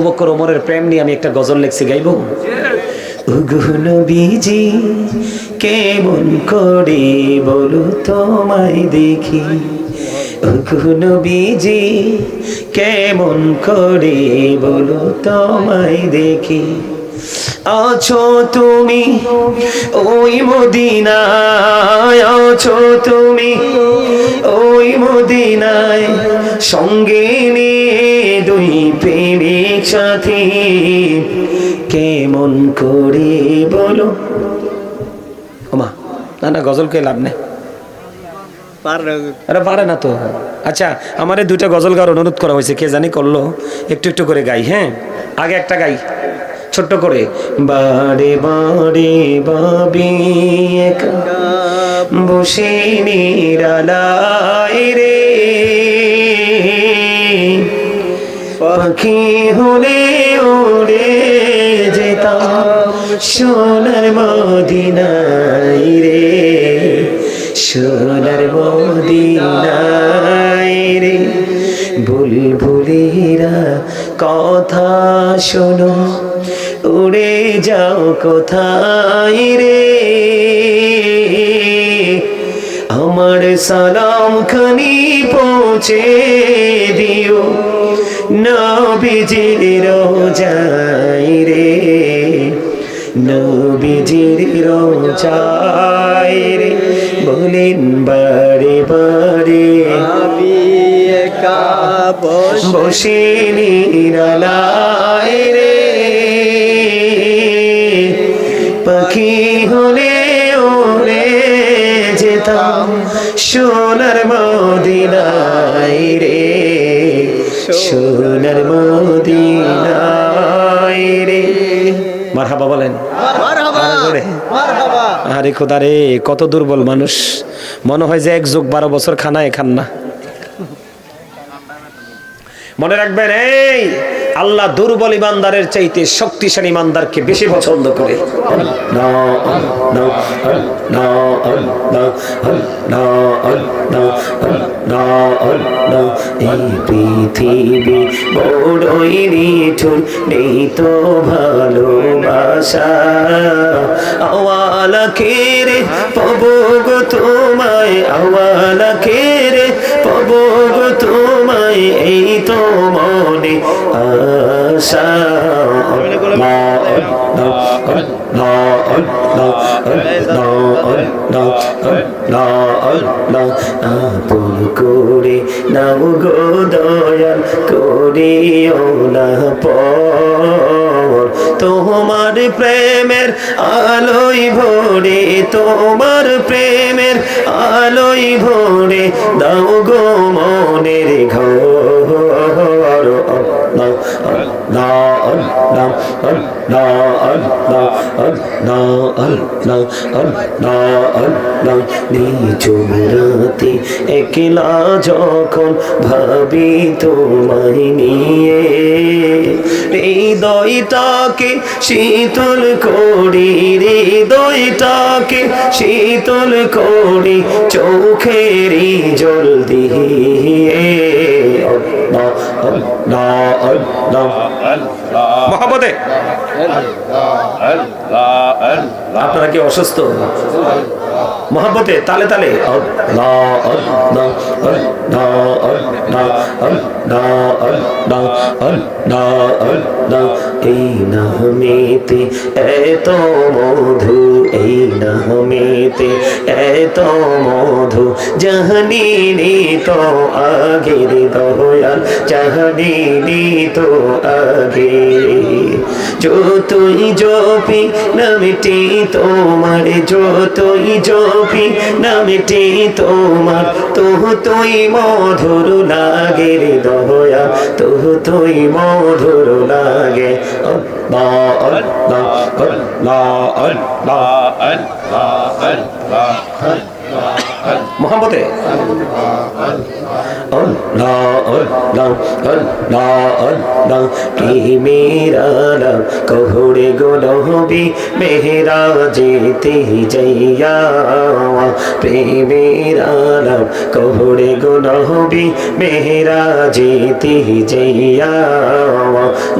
আবু বকর ওমরের প্রেম নিয়ে আমি একটা গজল লিখছি, গাইবো? ওগো নবীজি কেমন করে বলো তোমায় দেখি, ওগো নবীজি কেমন করে বলো তোমায় দেখি। আছো তুমি ওই মদিনায়, আছো তুমি ওই মদিনায়, সঙ্গে নিয়ে দুই প্রেমিক সাথী, কেমন করে বলো। ওমা না না, গজল কে লাভ নেই, আরে পারে না তো। আচ্ছা, আমারে দুইটা গজল গাওয়ার অনুরোধ করা হয়েছে, কে জানি করলো, একটু একটু করে গাই। হ্যাঁ, আগে একটা গাই ছোট্ট করে। বারে বারে ভাবি একা বসে নিরালায় রে, পাখি হলে উড়ে যেতাম সোনার মদিনায় রে, সোনার মদিনায় রে। বুলবুলিরা কথা শোনো, উড়ে যাও কোথায় রে, আমার সালাম খানি পৌঁছে দিও নবীজির রোজায় রে, নবীজির রোজায় রে। বলেন বারে বারে বসে নিরালায় রে, পাখি হলে ওরে যেতাম সোনার মদিনায় রে, সোনার মদিনায় রে। মারহাবা বলেন, আরে খোদা রে, কত দুর্বল মানুষ। মনে হয় যে 1+12 খানায় খান না। মনে রাখবেন, এই আল্লাহ দুর্বল ইমানদারের চাইতে শক্তিশালী ইমানদারকে বেশি পছন্দ করে। এই পৃথিবী বড়ই নিঠুর, নেই তো ভালোবাসা, আওয়ালা কেরে পাবো গো তোমায়, আওয়ালা কেরে পাবো গো তোমায়, এই তো মনে আশা। আপন করে নাও গো দয়াল, করিও না পর, তোমার প্রেমের আলোয় ভরে, তোমার প্রেমের আলোয় ভরে দাও গো মনের ঘর। নিঝুমরাতে একলা যখন ভাবি তোমায় নিয়ে, হৃদয়টাকে শীতল করি, হৃদয়টাকে শীতল করি চোখেরই জল দিয়ে। মহব্বতে আপনারা কি অসুস্থ? মহব্বতে তালে তালে এই নামেতে এত মধু, এই নামেতে এত মধু, জাহানিনি তো আগের দয়াল, জাহানিনি তো আগে। যতই জপি নামটি তোমার, যতই জপি নামটি তোমার, তুই মধুর লাগে রে দয়া, তুই মধুর লাগে। আল্লাহ আল্লাহ আল্লাহ আল্লাহ আল্লাহ আল্লাহ। মোহাম্মদে আল্লাহ আল্লাহ আল্লাহ আল্লাহ প্রেমের আলাপ কহুরে গো নবী মেরাজেতে যাইয়া প্রেমের আলাপ কহুরে গো নবী মেরাজেতে যাইয়া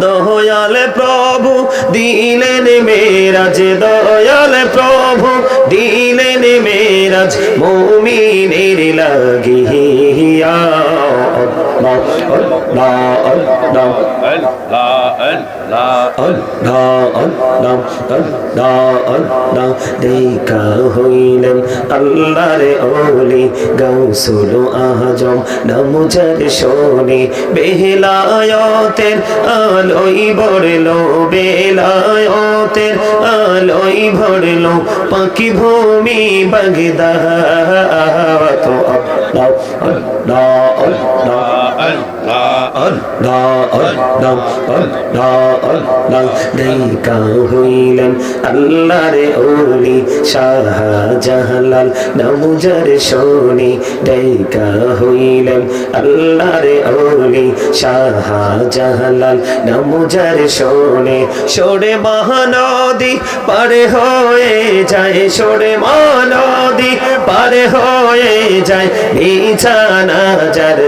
দয়াল প্রভু দিলেন মেরাজ দয়াল প্রভু দিলেন মেরাজ মুমিনের লাগিয়া দেখা হইলেন আল্লাহর ওলি গাউসুল আজম নামুজার শোনে বেলায়েতের আলোই ভরলো বেলায়েতের আলোই ভরলো পাখি ভূমি বাগদাদ আল্লাহ আল্লাহ দেখা হইলেন আল্লাহর ওলি শাহজালাল নামুজার শোনে দেখা হইলেন আল্লাহর ওলি শাহজালাল নামুজার শোনে সরে মহানদী পারে হয়ে যায় সরে মহানদী পারে হয়ে যায় বিছানা যার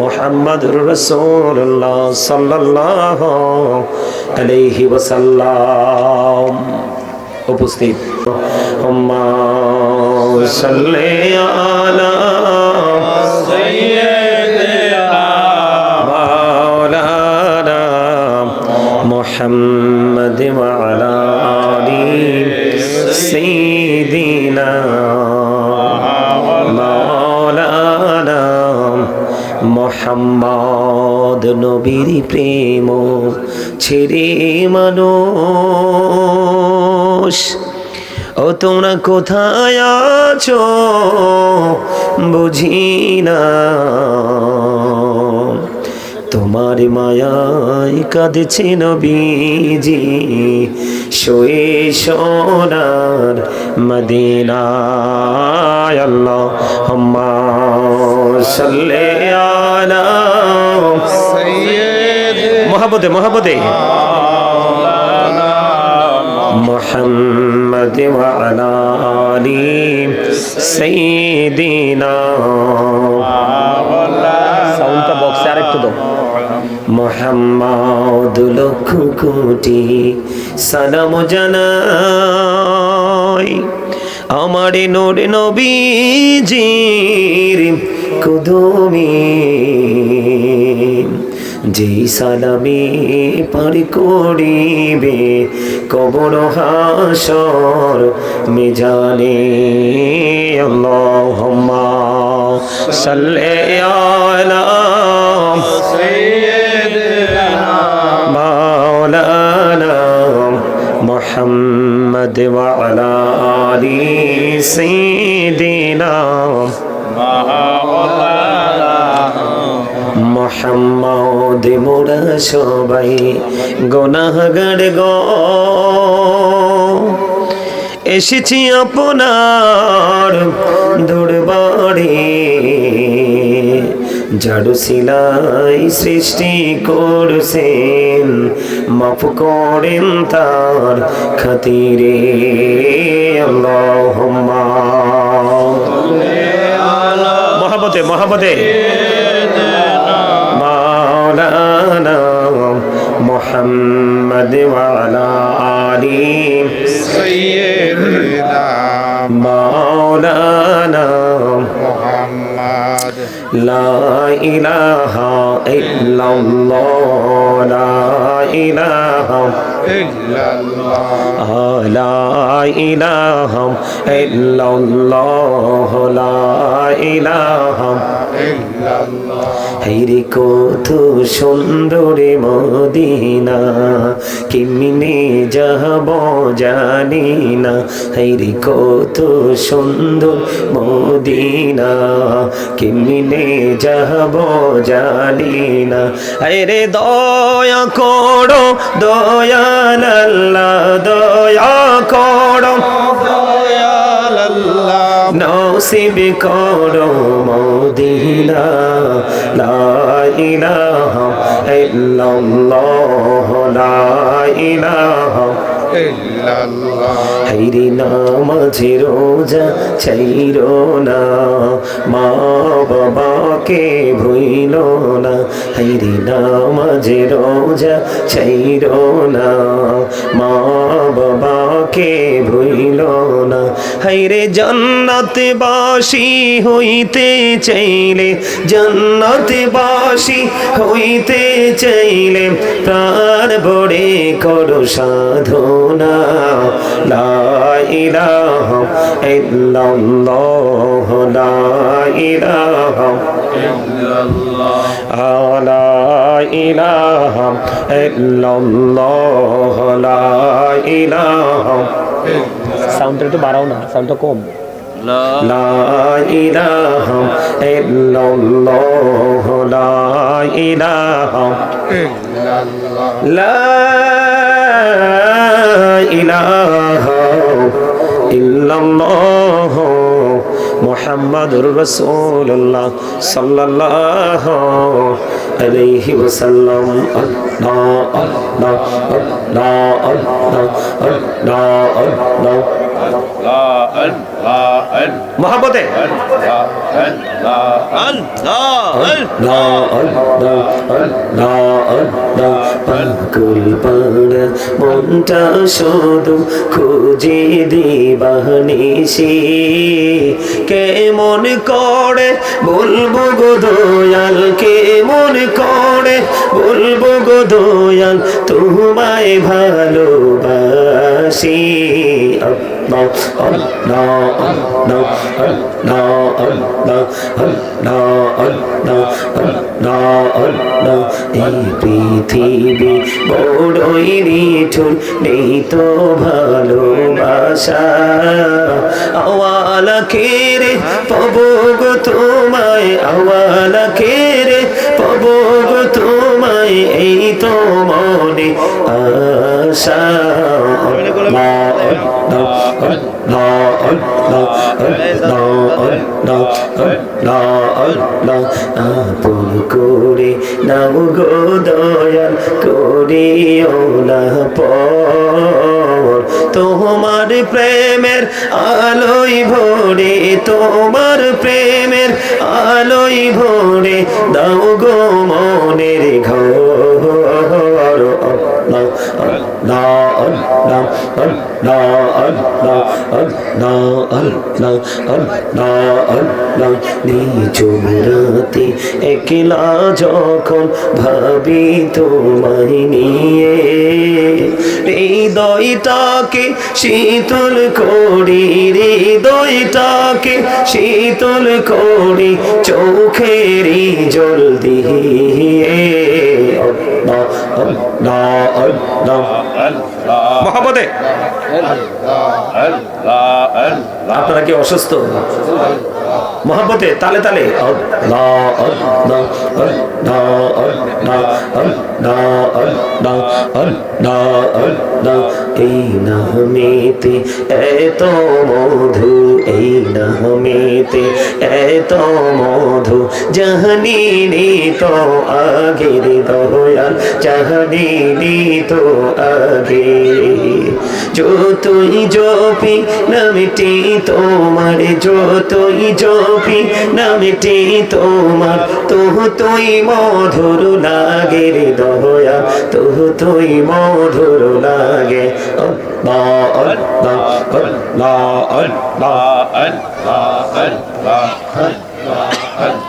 মুহাম্মাদুর রাসূলুল্লাহ সাল্লাল্লাহু আলাইহি ওয়াসাল্লাম। উপস্থিত আল্লাহুম্মা সাল্লি আলা সাইয়্যিদিনা মাওলানা মুহাম্মাদ ওয়া আলা আলি সাইয়্যিদিনা মাওলানা মুহাম্মদ নবীর প্রেম ছেড়ে মানুষ ও তোমরা কোথায় আছো বুঝি না তোমার মায়ায় কাঁদছে নবীজি শুয়ে সোনার মদিনায় আল্লাহুম্মা সাল্লি আলা সাইয়্যিদিনা মহাব্বতে মুহাম্মদ ওয়া আলা আলি সাইয়্যিদিনা সাউন্ডটা বক্সে আরেকটু দাও মুহাম্মদ লক্ষ কোটি সালাম জানাই আমার নূর নবীজির কদমে যেই সালামে পার করিবে কবর হাসর মিজানে আল্লাহুম্মা সাল্লি আলা সাইয়্যিদিনা মাওলানা মুহাম্মদ ওয়া আলা আলি সাইয়্যিদিনা মুহাম্মদ মোরা সবাই গুনাহগার গো এসেছি আপনার দরবারে ঝাড়ু সিলাই সৃষ্টি করছেন মাফ করেন তার খাতিরে আল্লাহুম্মা মহাব্বতে মাওলানা মুহাম্মদ ওয়া আলা আলি সাইয়্যিদিনা মাওলানা মুহাম্মদ লা ইলাহা ইল্লাল্লাহ লা ইলাহা ইল্লাল্লাহ লা ইলাহা ইল্লাল্লাহ লা ইলাহা হাইরে কত সুন্দর মদিনা, কেমনে যাব জানি না। হাইরে কত সুন্দর মদিনা, কেমনে যাব জানি না। হাইরে দয়া করো দয়াল আল্লাহ, দয়া করো দয়াল আল্লাহ, নসিব করো মদিনা। লা ইলাহা ইল্লাল্লাহ, লা ইলাহা ইল্লাল্লাহ। হাইরে নামাজে রোজা ছাইরো না, মা বাবাকে ভুইলো না। হাইরে নামাজে রোজা ছাইরো না, মা বাবাকে ভুইলো না। হাইরে জান্নাতবাসী হইতে চাইলে, জান্নাতবাসী হইতে চাইলে প্রাণ ভরে করো সাধনা। লা ইলাহা ইল্লাল্লাহ, লা ইলাহা ইল্লাল্লাহ, লা ইলাহা ইল্লাল্লাহ, লা ইলাহা। সাউন্ডটা একটু বাড়াও না, সাউন্ডটা কম। লা ইলাহা ইল্লাল্লাহ, লা ইলাহা ইল্লাল্লাহ, লা ইলাহা ইল্লাল্লাহ, মুহাম্মাদুর রাসূলুল্লাহ সাল্লাল্লাহু আলাইহি ওয়াসাল্লাম। আল্লাহ আল্লাহ আল্লাহ আল্লাহ আল্লাহ আল্লাহ, মহব্বতে পাগল পাড়া মনটা শুধু খুঁজে দিবানিসি, কেমন করে বলবো গো দয়াল, কেমন করে বলবো গো দয়াল, তোমায় ভালোবাসি। Allah Allah Allah Allah Allah Allah Allah Allah Allah। এই পৃথিবী বড়ই নিঠুর, নেই তো ভালোবাসা। আওয়ালা কেরে পাবো গো তোমায়, আওয়ালা কেরে পাবো গো তোমায়, এই তো মনে আশা। আপন করে নাও গো দয়াল, করিও না পর। তোমার প্রেমের আলোয় ভরে, তোমার প্রেমের আলোয় ভরে দাও গো মনের ঘর। Allah Allah Allah Allah Allah Allah Allah Allah Allah। নিঝুম রাতে একলা যখন ভাবি তোমায় নিয়ে, হৃদয়টাকে শীতল করি, হৃদয়টাকে শীতল করি চোখেরই জল দিয়ে। মহব্বতে আপনারা কি অসুস্থ? মহব্বতে তালে তালে এই নামেতে এত মধু, এই নামেতে এত মধু, জাহানিনি তো আগের দয়াল, জাহানিনি তো আগে। যতই জপি নামটি তোমার, যতই জপি নামটি তোমার, তুই মধুর লাগে রে দয়া, তুই মধুর লাগে। আল্লাহ আল্লাহ আল্লাহ আল্লাহ আল্লাহ আল্লাহ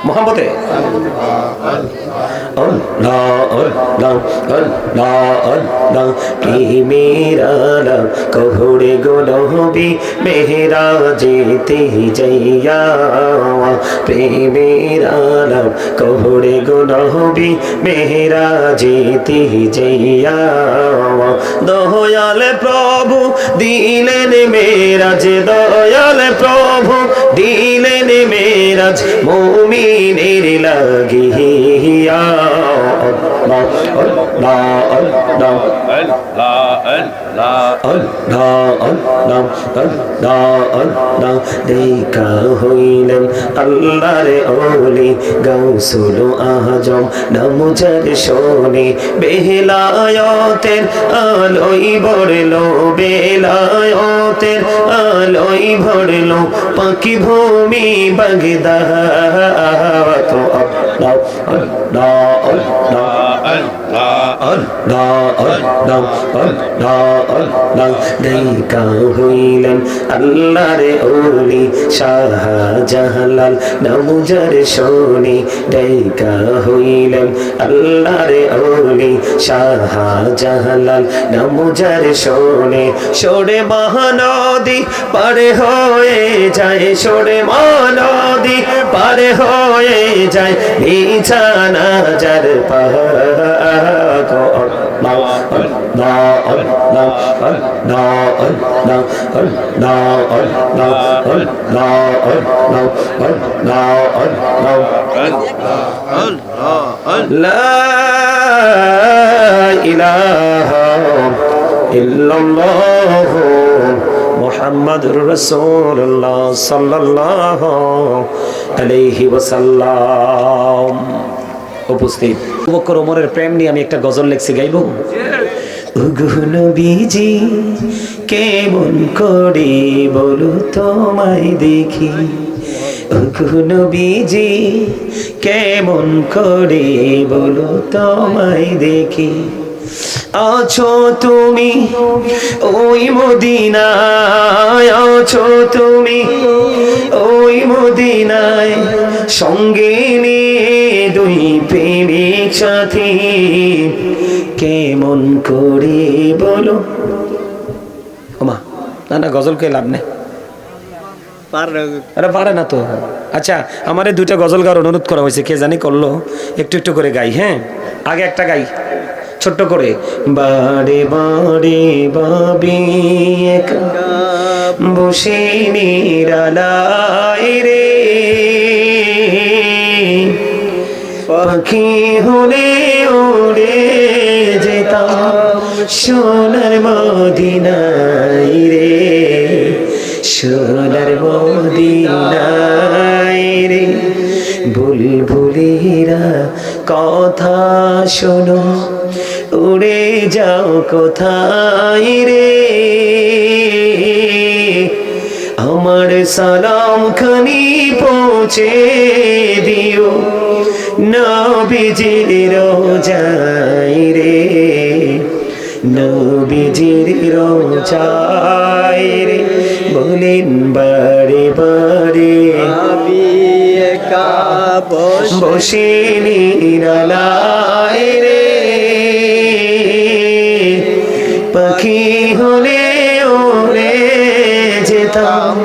মোহাম্মদে প্রেমের আলা কহুড়ে গো নবী মেহরাজেতে যাইয়া প্রেমের আলা কহুড়ে গো নবী মেহরাজেতে যাইয়া দয়াল প্রভু দিলেন মেরাজ দয়াল প্রভু দিলেন মেরাজ মুমিনের লাগিয়া দেখা হইলেন আল্লাহর ওলি গাউসুল আজম নামুজার শোনে বেলায়েতের আলোই ভরলো বেলায়েতের আলোই ভরলো পাখি ভূমি বাগদাদ দেখা হইলেন আল্লাহর ওলি শাহজালাল নামুজার শোনে দেখা হইলেন আল্লাহর ওলি শাহজালাল নামুজার শোনে সরে মহানদী পারে হয়ে যায় সরে মহানদী পারে হয়ে যায় বিছানা যার লা ইলাহা ইল্লাল্লাহ মুহাম্মাদুর রাসূলুল্লাহ সাল্লাল্লাহু আলাইহি ওয়াসাল্লাম। উপস্থিত আবু বকর ওমরের প্রেম নিয়ে আমি একটা গজল লিখছি, গাইবো? ওগো নবীজি কেমন করে বলো তোমায় দেখি, ওগো নবীজি কেমন করে বলো তোমায় দেখি, আছো তুমি ওই মদিনায় আছো তুমি ওই মদিনায় সঙ্গে নিয়ে দুই প্রেমিক সাথী কেমন করে বলো। ওমা না না গজল কে লাভ নেই, আরে পারে না তো। আচ্ছা আমারে দুইটা গজল গাওয়ার অনুরোধ করা হয়েছে, কে জানি করলো, একটু একটু করে গাই। হ্যাঁ আগে একটা গাই ছোট্ট করে। বারে বারে ভাবি একা বসে নিরালায় রে, পাখি হলে উড়ে যেতাম সোনার মদিনায় রে, সোনার মদিনায় রে। বুলবুলিরা কথা শোনো উড়ে যাও কোথায় রে, আমার সালাম খানি পৌঁছে দিও নবীজির রোজায় রে, নবীজির রোজায় রে। বলেন বারে বারে বসে নিরালায় রে, পাখি হলে ওরে যেতাম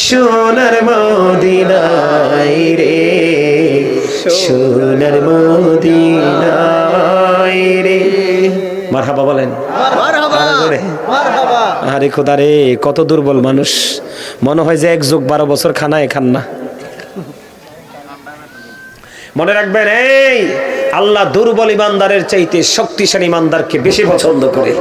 সোনার মদিনায় রে, সোনার মদিনায় রে। মারহাবা বলেন। আরে খোদা রে কত দুর্বল মানুষ, মনে হয় যে 1 যুগ 12 বছর খানায় খান না। মনে রাখবেন এই আল্লাহ দুর্বল ইমানদারের চাইতে শক্তিশালী ইমানদারকে বেশি পছন্দ করে।